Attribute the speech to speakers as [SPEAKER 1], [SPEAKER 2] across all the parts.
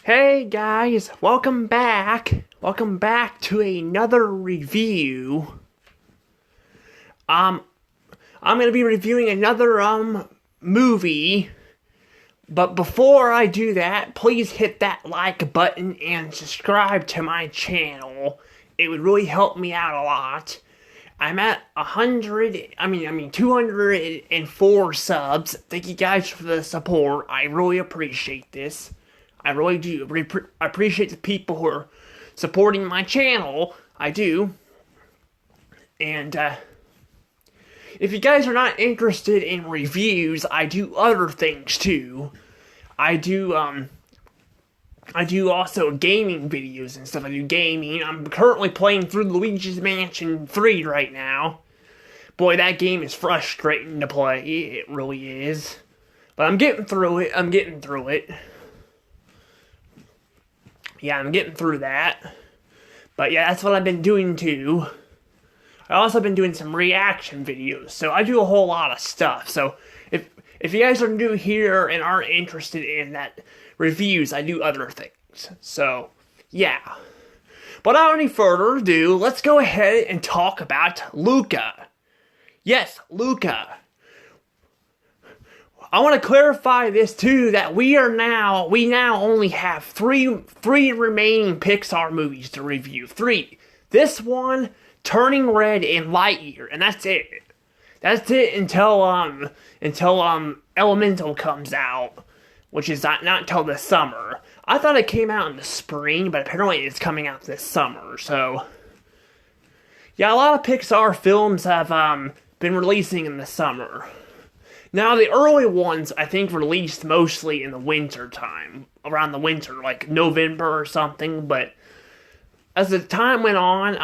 [SPEAKER 1] Hey guys, welcome back. Welcome back to another review. I'm gonna be reviewing another movie. But before I do that, please hit that like button and subscribe to my channel. It would really help me out a lot. I'm at 204 subs. Thank you guys for the support. I really appreciate this. I really do. I appreciate the people who are supporting my channel. I do. And, if you guys are not interested in reviews, I do other things too. I do also gaming videos and stuff. I do gaming. I'm currently playing through Luigi's Mansion 3 right now. Boy, that game is frustrating to play. It really is. But I'm getting through it. Yeah, I'm getting through that. But yeah, that's what I've been doing too. I also been doing some reaction videos, so I do a whole lot of stuff. So if you guys are new here and aren't interested in that reviews, I do other things. So yeah. But without any further ado, let's go ahead and talk about Luca. Yes, Luca. I want to clarify this too, that we now only have three remaining Pixar movies to review. 3. This one, Turning Red, and Lightyear, and that's it. That's it until Elemental comes out, which is not until this summer. I thought it came out in the spring, but apparently it's coming out this summer. So yeah, a lot of Pixar films have been releasing in the summer. Now, the early ones, I think, released mostly in the winter time. Around the winter, like November or something. But as the time went on,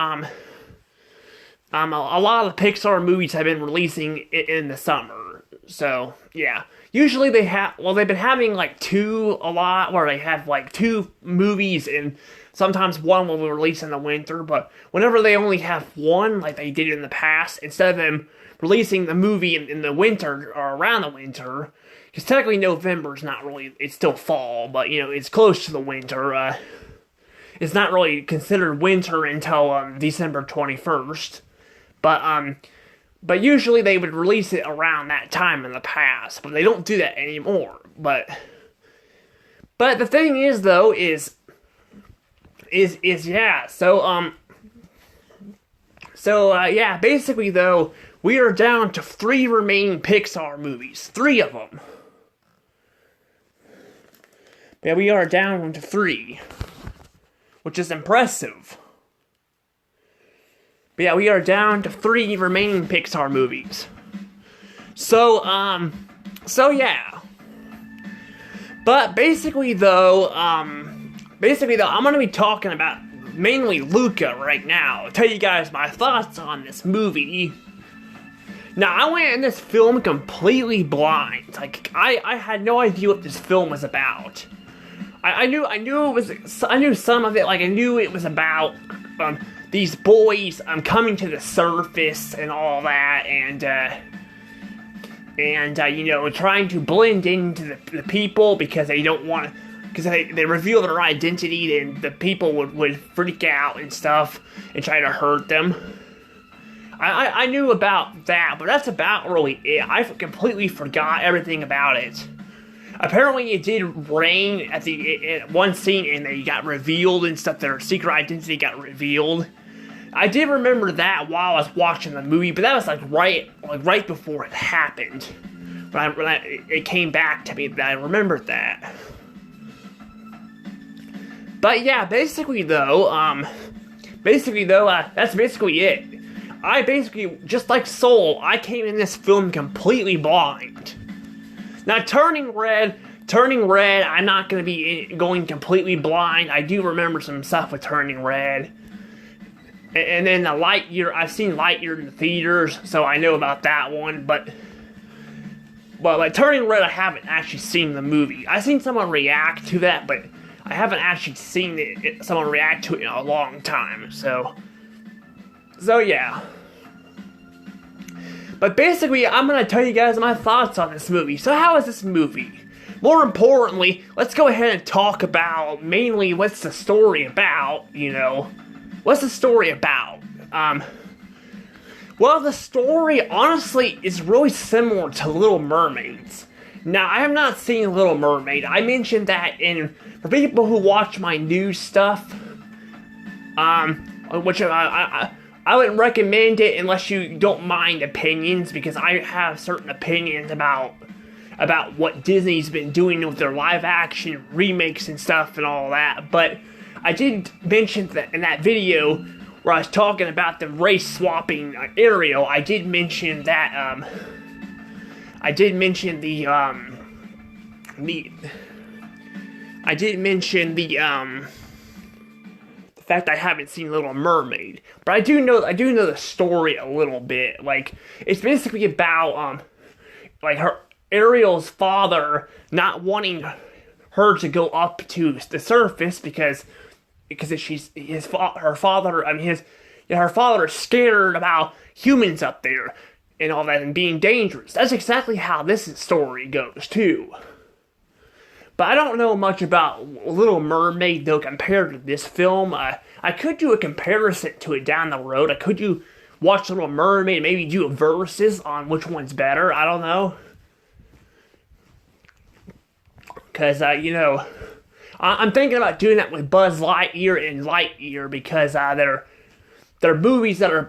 [SPEAKER 1] a lot of the Pixar movies have been releasing in the summer. So, yeah. Usually they've been having like 2 a lot, where they have like 2 movies, and sometimes one will be released in the winter. But whenever they only have one, like they did in the past, instead of them releasing the movie in the winter, or around the winter, because technically November's not really, it's still fall, but it's close to the winter. It's not really considered winter until December 21st. But usually they would release it around that time in the past, but they don't do that anymore. But the thing is, though, is yeah. Yeah. Basically, though, we are down to 3 remaining Pixar movies. 3 of them. Yeah, we are down to 3, which is impressive. But yeah, we are down to 3 remaining Pixar movies. So yeah. But basically though, I'm gonna be talking about mainly Luca right now. I'll tell you guys my thoughts on this movie. Now, I went in this film completely blind. Like, I had no idea what this film was about. I knew some of it. Like, I knew it was about these boys coming to the surface and all that, and trying to blend into the people because they don't want to, because they reveal their identity, and the people would freak out and stuff and try to hurt them. I knew about that, but that's about really it. I completely forgot everything about it. Apparently it did rain at one scene, and they got revealed and stuff. Their secret identity got revealed. I did remember that while I was watching the movie, but that was right before it happened. It came back to me that I remembered that. But yeah, basically though, that's basically it. I basically, just like Soul, I came in this film completely blind. Now, Turning Red, I'm not going to be going completely blind. I do remember some stuff with Turning Red. And then the Lightyear, I've seen Lightyear in the theaters, so I know about that one. But like Turning Red, I haven't actually seen the movie. I've seen someone react to that, but I haven't actually seen someone react to it in a long time. So yeah. But basically, I'm going to tell you guys my thoughts on this movie. So how is this movie? more importantly, let's go ahead and talk about mainly what's the story about, What's the story about? Well, the story, honestly, is really similar to Little Mermaids. Now, I have not seen Little Mermaid. I mentioned that for people who watch my news stuff, which I wouldn't recommend it unless you don't mind opinions, because I have certain opinions about what Disney's been doing with their live-action remakes and stuff and all that. But I did mention that in that video where I was talking about the race-swapping Ariel, I did mention that, I did mention the fact I haven't seen Little Mermaid, but I do know the story a little bit. Like, it's basically about her Ariel's father not wanting her to go up to the surface because her father is scared about humans up there and all that and being dangerous. That's exactly how this story goes too. But I don't know much about Little Mermaid, though, compared to this film. I could do a comparison to it down the road. I could watch Little Mermaid and maybe do verses on which one's better. I don't know. Because, I'm thinking about doing that with Buzz Lightyear and Lightyear, because they're movies that are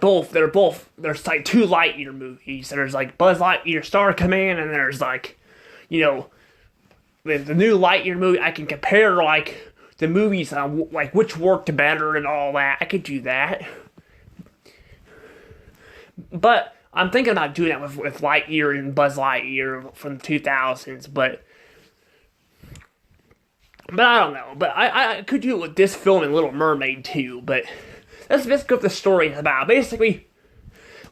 [SPEAKER 1] there's like two Lightyear movies. There's like Buzz Lightyear Star Command, and there's like, the new Lightyear movie. I can compare like the movies on like which worked better and all that. I could do that. But I'm thinking about doing that with Lightyear and Buzz Lightyear from the 2000s, but I don't know. But I could do it with this film and Little Mermaid too. But that's basically what the story is about. Basically,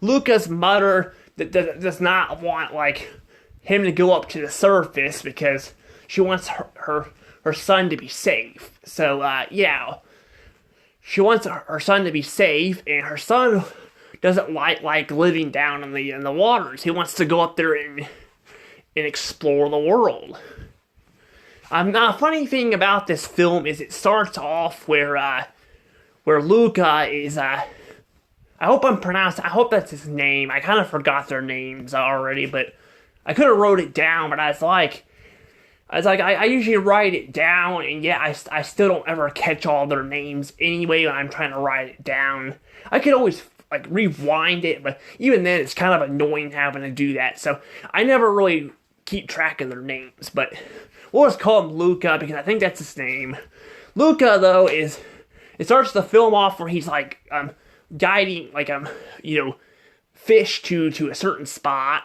[SPEAKER 1] Luca's mother does not want like him to go up to the surface because she wants her son to be safe. So she wants her son to be safe, and her son doesn't like living down in the waters. He wants to go up there and explore the world. Now, a funny thing about this film is it starts off where Luca is, I hope that's his name. I kind of forgot their names already, but I could have wrote it down, but I usually write it down, and I still don't ever catch all their names anyway when I'm trying to write it down. I could always like rewind it, but even then it's kind of annoying having to do that, so I never really keep track of their names, but we'll just call him Luca because I think that's his name. Luca, though, it starts the film off where he's like guiding fish to a certain spot.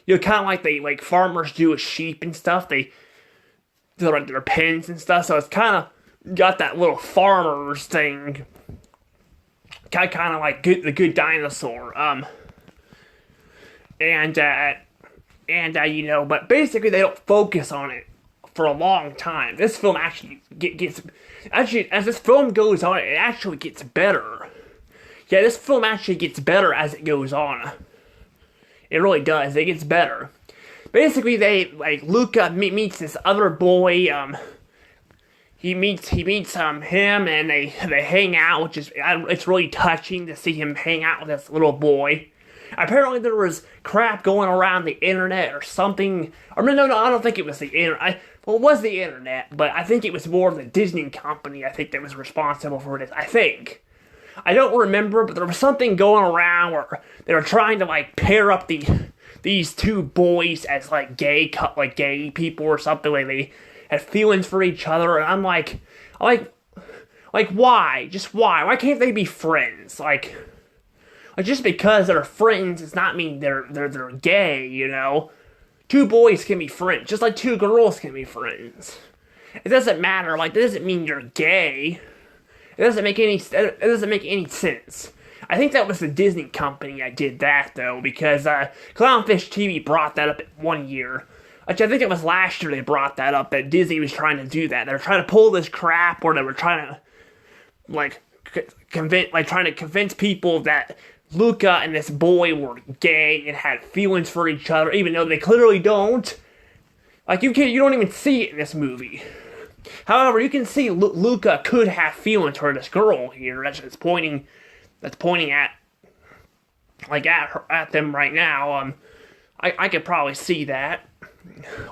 [SPEAKER 1] Kind of like farmers do with sheep and stuff. They're like their pens and stuff. So it's kind of got that little farmers thing. Kind of like the Good Dinosaur. But basically they don't focus on it for a long time. This film actually as this film goes on, it actually gets better. Yeah, this film actually gets better as it goes on. It really does. It gets better. Basically, Luca meets this other boy. He meets him, and they hang out, which is it's really touching to see him hang out with this little boy. Apparently, there was crap going around the internet or something. Or no, I don't think it was the internet. Well, it was the internet, but I think it was more of the Disney company, I think, that was responsible for this. I think. I don't remember, but there was something going around where they were trying to like pair up these two boys as like gay people or something. Like they had feelings for each other, and I'm like why? Just why? Why can't they be friends? Like just because they're friends does not mean they're gay. Two boys can be friends, just like two girls can be friends. It doesn't matter. Like, that doesn't mean you're gay. It doesn't make any sense. I think that was the Disney company that did that, though, because Clownfish TV brought that up one year. Actually, I think it was last year they brought that up, that Disney was trying to do that. They were trying to pull this crap where they were trying to, convince people that Luca and this boy were gay and had feelings for each other, even though they clearly don't. Like, you don't even see it in this movie. However, you can see Luca could have feelings for this girl here. That's pointing at them right now. I could probably see that,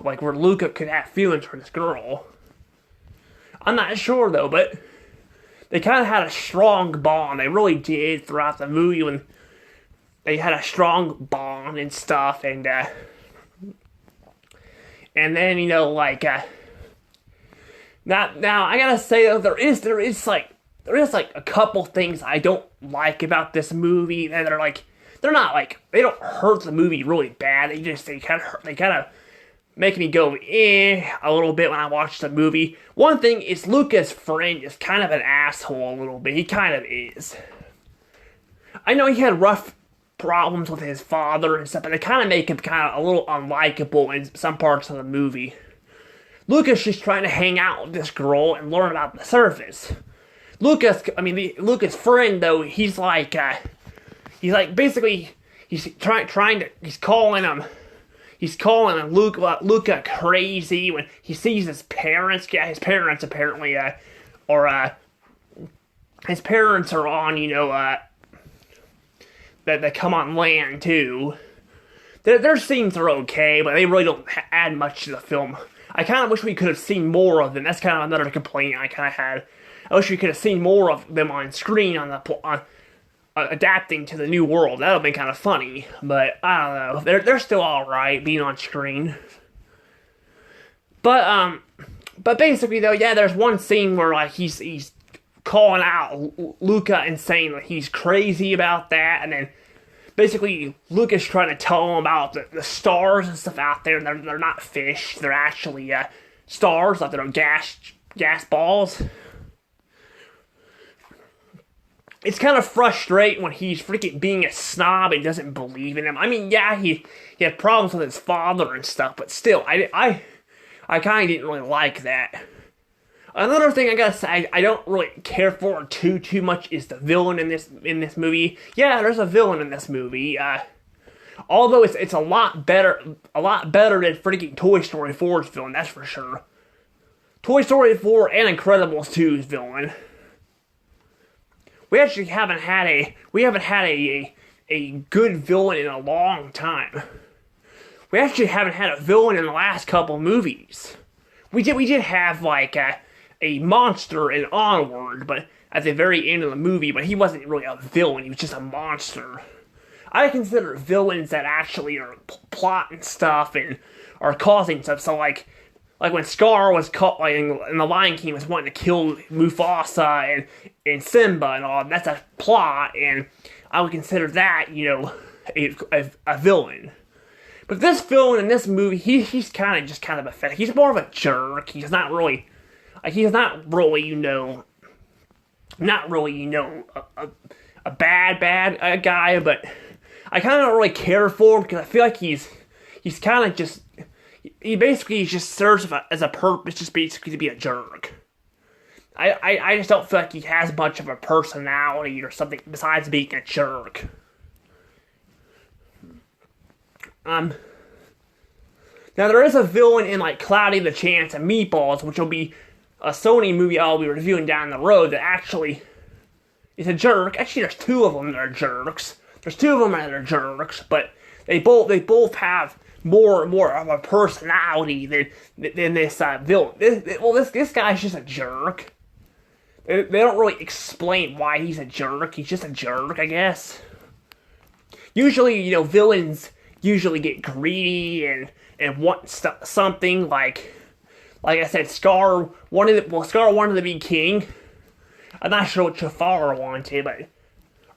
[SPEAKER 1] like, where Luca could have feelings for this girl. I'm not sure though, but they kind of had a strong bond. They really did throughout the movie when they had a strong bond and stuff, and then, you know, like, now I gotta say though, there is like a couple things I don't like about this movie that are like, they don't hurt the movie really bad. They kind of make me go a little bit when I watch the movie. One thing is Luca's friend is kind of an asshole a little bit. He kind of is. I know he had rough problems with his father and stuff, but they kind of make him kind of a little unlikable in some parts of the movie. Luca's just trying to hang out with this girl and learn about the surface. Luca's friend though, he's basically calling Luca crazy when he sees his parents. Yeah, his parents apparently his parents are on, you know, that they come on land too. Their scenes are okay, but they really don't add much to the film. I kind of wish we could have seen more of them. That's kind of another complaint I kind of had. I wish we could have seen more of them on screen on adapting to the new world. That would have been kind of funny, but I don't know. They're still all right being on screen. But basically though, yeah, there's one scene where like he's calling out Luca and saying that he's crazy about that, and then basically Luca's trying to tell him about the stars and stuff out there, and they're not fish, they're actually stars, like they're gas balls. It's kind of frustrating when he's freaking being a snob and doesn't believe in him. I mean, yeah, he had problems with his father and stuff, but still, I kind of didn't really like that. Another thing I gotta say, I don't really care for too much is the villain in this movie. Yeah, there's a villain in this movie. Although it's a lot better than freaking Toy Story 4's villain, that's for sure. Toy Story 4 and Incredibles 2's villain. We actually haven't had a good villain in a long time. We actually haven't had a villain in the last couple movies. We did have like a monster in Onward, but at the very end of the movie, but he wasn't really a villain, he was just a monster. I consider villains that actually are plotting stuff and are causing stuff, so like when Scar was caught, like, and the Lion King was wanting to kill Mufasa and Simba and all, that's a plot, and I would consider that, you know, a villain. But this villain in this movie, he's kind of pathetic. He's more of a jerk. He's not really, you know, a bad guy, but I kind of don't really care for him because I feel like he's kind of just, he basically just serves as a purpose, just basically to be a jerk. I just don't feel like he has much of a personality or something besides being a jerk. Now there is a villain in like Cloudy the Chance and Meatballs, which will be a Sony movie I'll be reviewing down the road that actually is a jerk. Actually, there's two of them that are jerks. But they both have more of a personality than this villain. This guy's just a jerk. They don't really explain why he's a jerk. He's just a jerk, I guess. Usually, you know, villains usually get greedy and want something like I said, Scar wanted to be king. I'm not sure what Jafar wanted, but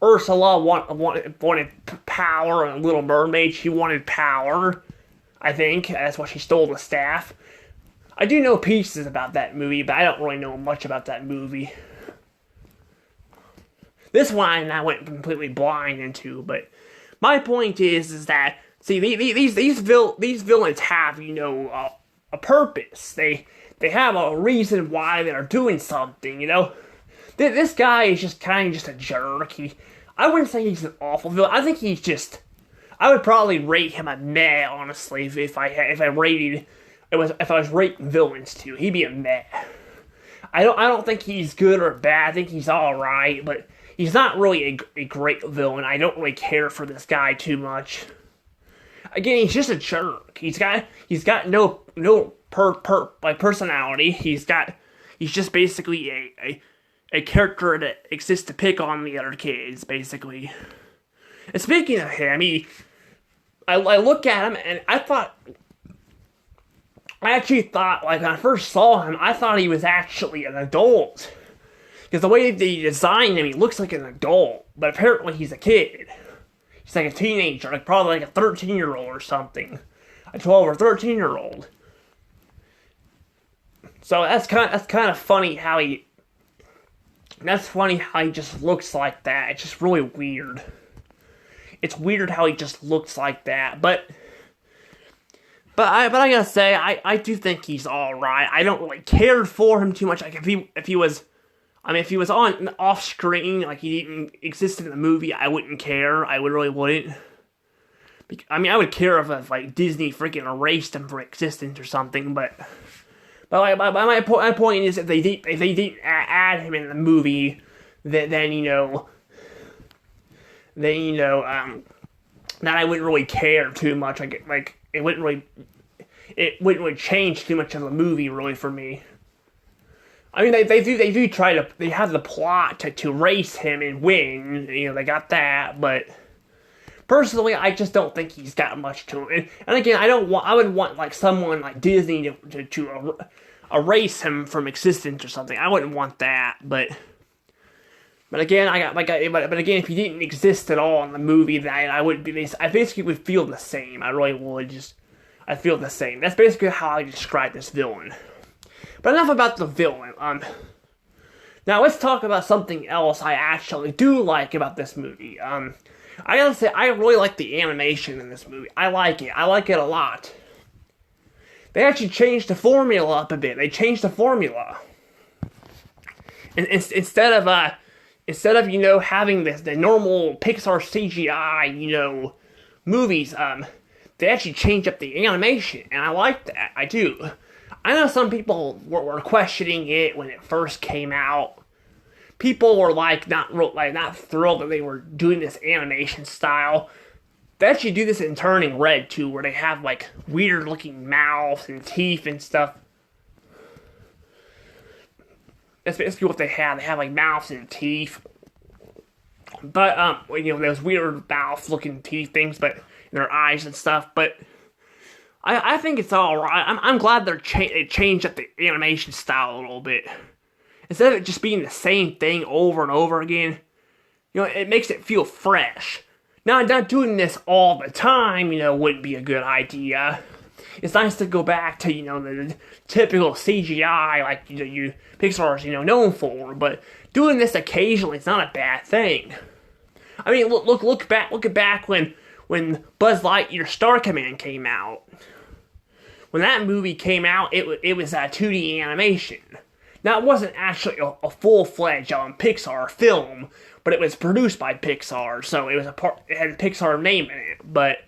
[SPEAKER 1] Ursula wanted power, and Little Mermaid, she wanted power. I think that's why she stole the staff. I do know pieces about that movie, but I don't really know much about that movie. This one I went completely blind into, but my point is that, see, these villains have, you know, a purpose. They have a reason why they're doing something, you know. This guy is just kind of just a jerk. I wouldn't say he's an awful villain. I think he's just, I would probably rate him a meh, honestly, if I rated if I was rating villains too, he'd be a meh. I don't think he's good or bad. I think he's all right, but he's not really a great villain. I don't really care for this guy too much. Again, he's just a jerk. He's got no personality. He's just basically a character that exists to pick on the other kids, basically. And speaking of him, I look at him and I actually thought, like, when I first saw him, I thought he was actually an adult. Because the way they designed him, he looks like an adult. But apparently he's a kid. He's like a teenager, like probably like a 13-year-old or something. A 12 or 13-year-old. So that's kind of funny how he... That's funny how he just looks like that. It's just really weird. It's weird how he just looks like that. But I gotta say, I do think he's alright. I don't really care for him too much. Like, if he was on off screen, like he didn't exist in the movie, I wouldn't care. I really wouldn't. I mean, I would care if like Disney freaking erased him for existence or something. But my point is, if they didn't add him in the movie, then that I wouldn't really care too much. Like it wouldn't really change too much of the movie really for me. I mean, they try to, they have the plot to race him and win, they got that, but personally, I just don't think he's got much to him. And again, I would want like someone like Disney to erase him from existence or something. I wouldn't want that, but again, but again, if he didn't exist at all in the movie, then I basically would feel the same. I really would I feel the same. That's basically how I describe this villain. But enough about the villain. Now let's talk about something else I actually do like about this movie. I gotta say, I really like the animation in this movie. I like it. I like it a lot. They actually changed the formula up a bit. They changed the formula. And instead of having the normal Pixar CGI, movies, they actually changed up the animation, and I like that. I do. I know some people were questioning it when it first came out. People were not thrilled that they were doing this animation style. They actually do this in Turning Red too, where they have like weird looking mouths and teeth and stuff. That's basically what they have. They have like mouths and teeth. But those weird mouth looking teeth things, but in their eyes and stuff. But I think it's alright. I'm glad they changed up the animation style a little bit. Instead of it just being the same thing over and over again, it makes it feel fresh. Now, not doing this all the time, wouldn't be a good idea. It's nice to go back to, the typical CGI like Pixar's, known for, but doing this occasionally is not a bad thing. I mean, look back when Buzz Lightyear Star Command came out. When that movie came out, it was a 2D animation. Now, it wasn't actually a full-fledged Pixar film, but it was produced by Pixar, so it had a Pixar name in it, but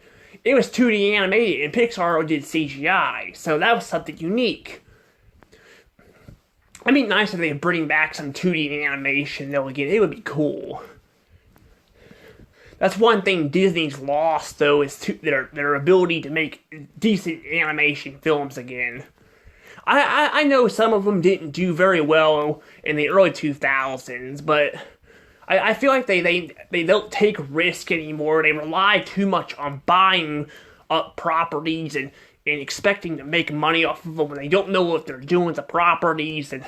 [SPEAKER 1] it was 2D animated, and Pixar did CGI, so that was something unique. It'd be nice if they bring back some 2D animation, though, again, it would be cool. That's one thing Disney's lost, though, is their ability to make decent animation films again. I know some of them didn't do very well in the early 2000s, but I feel like they don't take risk anymore. They rely too much on buying up properties and expecting to make money off of them when they don't know what they're doing with the properties. And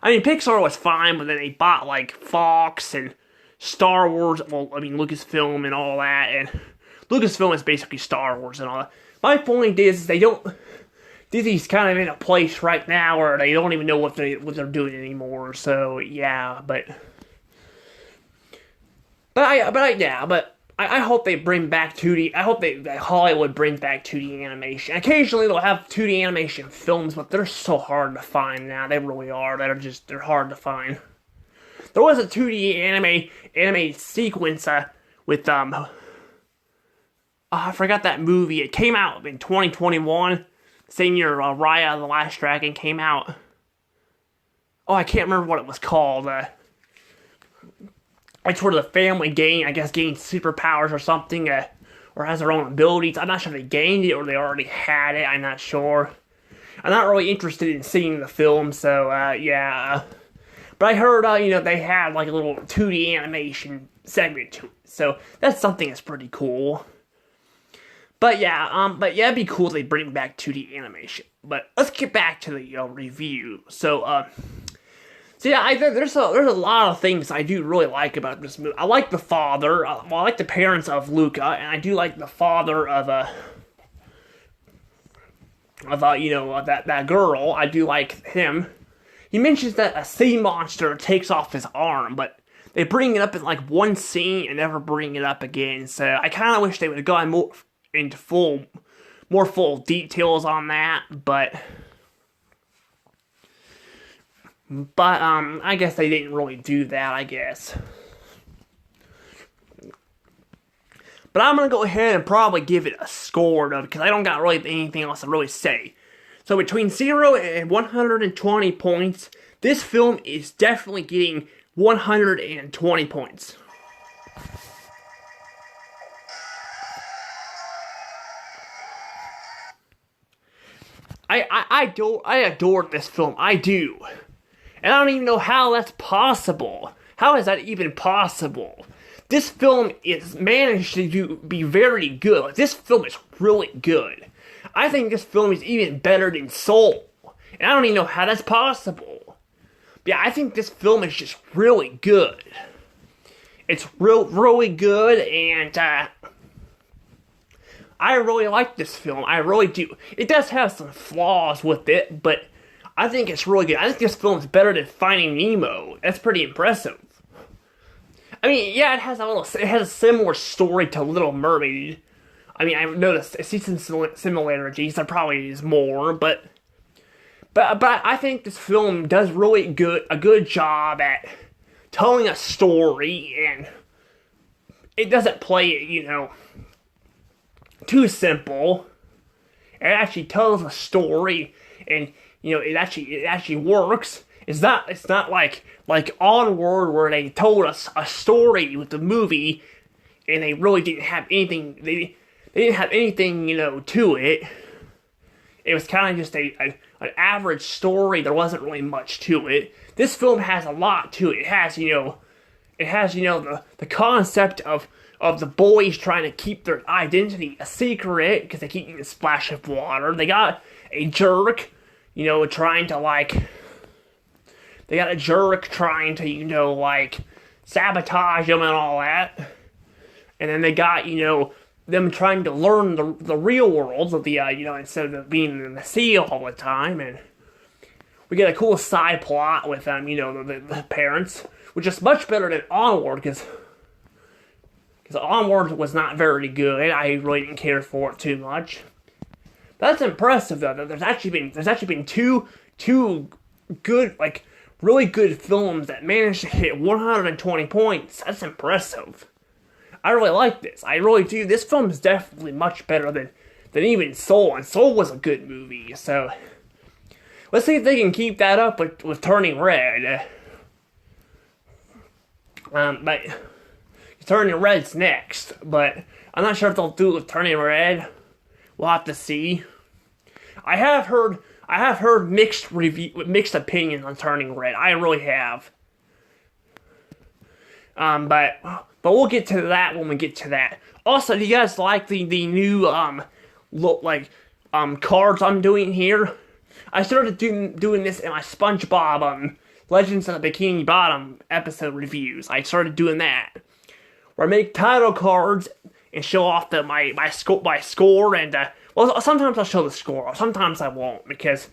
[SPEAKER 1] I mean, Pixar was fine, but then they bought like Fox and Star Wars, Lucasfilm and all that, and Lucasfilm is basically Star Wars and all that. My point is, Disney's kind of in a place right now where they don't even know what they're doing anymore, so yeah, but I hope they bring back 2D, I hope that Hollywood brings back 2D animation. Occasionally they'll have 2D animation films, but they're so hard to find now, they really are, they're hard to find. There was a 2D anime sequence with I forgot that movie. It came out in 2021. Senior Raya the Last Dragon came out. Oh, I can't remember what it was called. It's where the family gains superpowers or something, or has their own abilities. I'm not sure if they gained it or they already had it. I'm not sure. I'm not really interested in seeing the film, so yeah. But I heard, they had like a little 2D animation segment to it, so that's something that's pretty cool. But yeah, it'd be cool if they bring back 2D animation. But let's get back to the review. So yeah, there's a lot of things I do really like about this movie. I like the father. I like the parents of Luca, and I do like the father of that girl. I do like him. He mentions that a sea monster takes off his arm, but they bring it up in like one scene and never bring it up again. So I kind of wish they would have gone more into more full details on that, but I guess they didn't really do that, I guess. But I'm gonna go ahead and probably give it a score, though, because I don't got really anything else to really say. So between 0 and 120 points, this film is definitely getting 120 points. I adore this film. I do. And I don't even know how that's possible. How is that even possible? This film is managed to be very good. Like, this film is really good. I think this film is even better than Soul. And I don't even know how that's possible. But yeah, I think this film is just really good. It's really good, and I really like this film. I really do. It does have some flaws with it, but I think it's really good. I think this film is better than Finding Nemo. That's pretty impressive. I mean, yeah, it has a similar story to Little Mermaid. I mean, I've noticed I see some similarities. There probably is more, but I think this film does a good job at telling a story, and it doesn't play it, too simple. It actually tells a story, and it actually works. It's not like Onward, where they told us a story with the movie, and they really didn't have anything. They didn't have anything, to it. It was kind of just an average story. There wasn't really much to it. This film has a lot to it. It has the concept of the boys trying to keep their identity a secret because they keep getting a splash of water. They got a jerk, trying to sabotage them and all that. And then they got, them trying to learn the real world of the, instead of being in the sea all the time. And we get a cool side plot with them, the parents, which is much better than Onward, because Onward was not very good. I really didn't care for it too much. That's impressive, though. There's actually been two good, really good films that managed to hit 120 points. That's impressive. I really like this. I really do. This film is definitely much better than even Soul, and Soul was a good movie. So let's see if they can keep that up with Turning Red. But Turning Red's next, but I'm not sure if they'll do it with Turning Red. We'll have to see. I have heard mixed opinions on Turning Red. I really have. But we'll get to that when we get to that. Also, do you guys like the new cards I'm doing here? I started doing this in my SpongeBob Legends of the Bikini Bottom episode reviews. I started doing that, where I make title cards and show off my score, and sometimes I'll show the score, sometimes I won't, because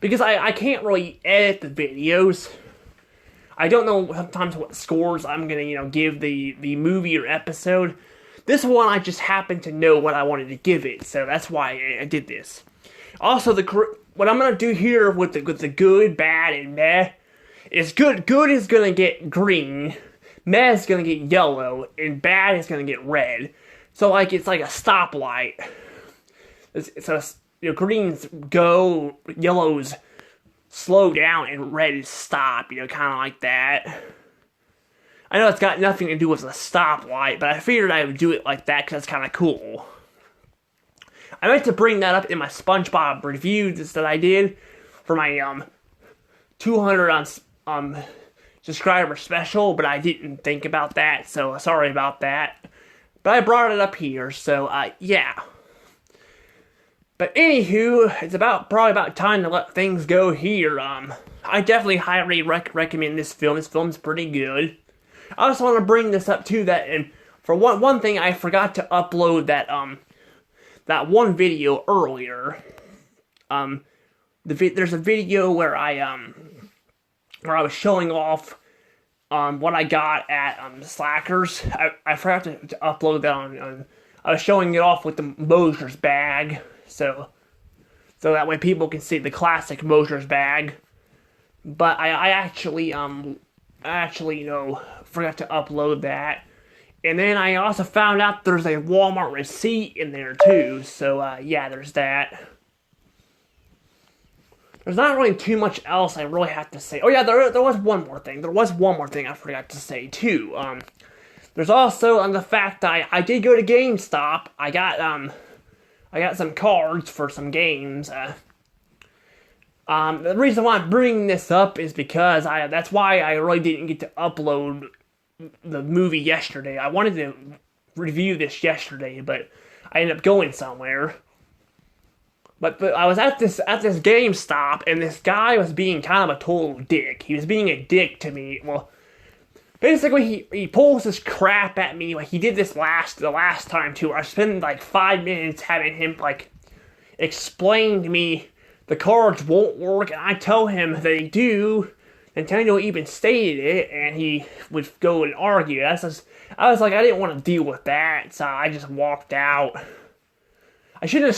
[SPEAKER 1] I can't really edit the videos. I don't know sometimes what scores I'm gonna give the movie or episode. This one I just happened to know what I wanted to give it, so that's why I did this. Also, what I'm gonna do here with the good, bad, and meh is good. Good is gonna get green, meh is gonna get yellow, and bad is gonna get red. So it's like a stoplight. greens go, yellows slow down, and reds stop, kind of like that. I know it's got nothing to do with a stoplight, but I figured I would do it like that because it's kind of cool. I meant to bring that up in my SpongeBob reviews that I did for my 200 subscriber special, but I didn't think about that, so sorry about that. But I brought it up here, so yeah. But anywho, it's probably about time to let things go here. I definitely highly recommend this film. This film's pretty good. I also want to bring this up too, that, and for one thing, I forgot to upload that one video earlier. There's a video where I was showing off what I got at Slackers. I forgot to upload that on. I was showing it off with the Mosher's bag, so that way people can see the classic Mosher's bag. But I actually forgot to upload that. And then I also found out there's a Walmart receipt in there too, so yeah, there's that. There's not really too much else I really have to say. Oh yeah, there was one more thing. There was one more thing I forgot to say too. There's also the fact that I did go to GameStop. I got some cards for some games. The reason why I'm bringing this up is because that's why I really didn't get to upload the movie yesterday. I wanted to review this yesterday, but I ended up going somewhere. But I was at this GameStop, and this guy was being kind of a total dick. He was being a dick to me. Well, basically, he pulls this crap at me like he did this the last time too. I spent like 5 minutes having him like explain to me the cards won't work, and I tell him they do. Nintendo even stated it, and he would go and argue. I was like, I didn't want to deal with that, so I just walked out. I kind of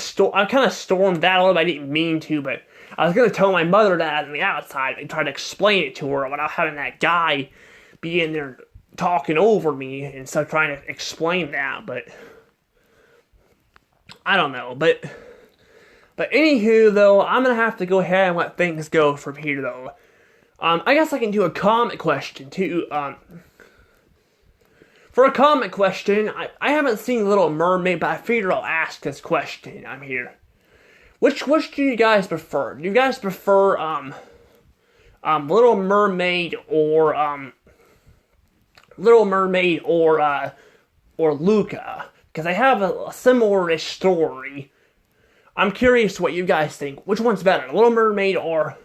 [SPEAKER 1] stormed that a little bit. I didn't mean to, but I was going to tell my mother that on the outside and try to explain it to her without having that guy be in there talking over me and stuff, trying to explain that, but I don't know. But anywho, though, I'm going to have to go ahead and let things go from here, though. I guess I can do a comment question, too. For a comment question, I haven't seen Little Mermaid, but I figured I'll ask this question. I'm here. Which do you guys prefer? Do you guys prefer Little Mermaid or Luca? Because they have a similar-ish story. I'm curious what you guys think. Which one's better, Little Mermaid or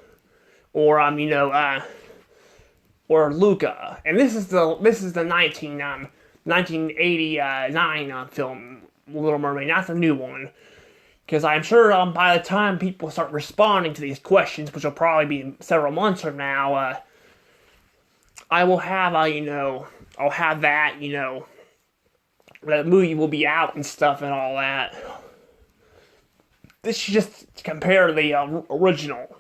[SPEAKER 1] Luca? And this is the 1989 film Little Mermaid, not the new one. Because I'm sure by the time people start responding to these questions, which will probably be several months from now, I will have I'll have that, the movie will be out and stuff and all that. This should just compare the original.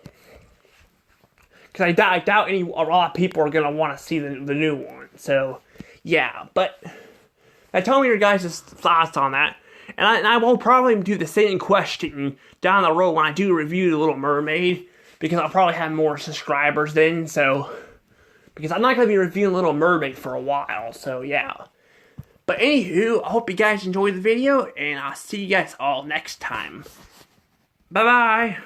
[SPEAKER 1] Because I doubt a lot of people are going to want to see the new one. So, yeah. But, tell me your guys' thoughts on that. And I will probably do the same question down the road when I do review The Little Mermaid. Because I'll probably have more subscribers then. So, because I'm not going to be reviewing Little Mermaid for a while. So, yeah. But anywho, I hope you guys enjoyed the video. And I'll see you guys all next time. Bye-bye.